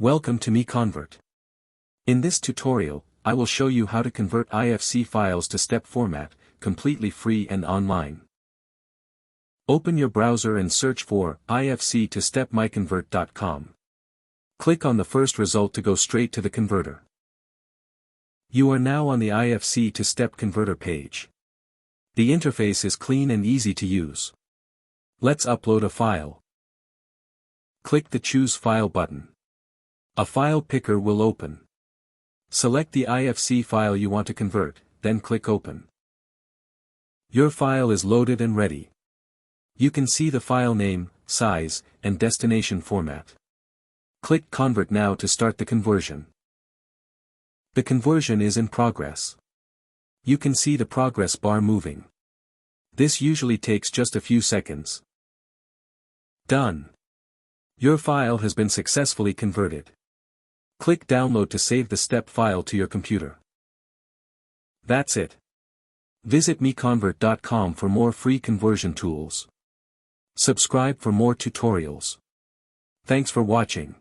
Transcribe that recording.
Welcome to MiConvert. In this tutorial, I will show you how to convert IFC files to step format, completely free and online. Open your browser and search for IFC to step MiConvert.com. Click on the first result to go straight to the converter. You are now on the IFC to step converter page. The interface is clean and easy to use. Let's upload a file. Click the Choose File button. A file picker will open. Select the IFC file you want to convert, then click Open. Your file is loaded and ready. You can see the file name, size, and destination format. Click Convert now to start the conversion. The conversion is in progress. You can see the progress bar moving. This usually takes just a few seconds. Done. Your file has been successfully converted. Click Download to save the step file to your computer. That's it. Visit MiConvert.com for more free conversion tools. Subscribe for more tutorials. Thanks for watching.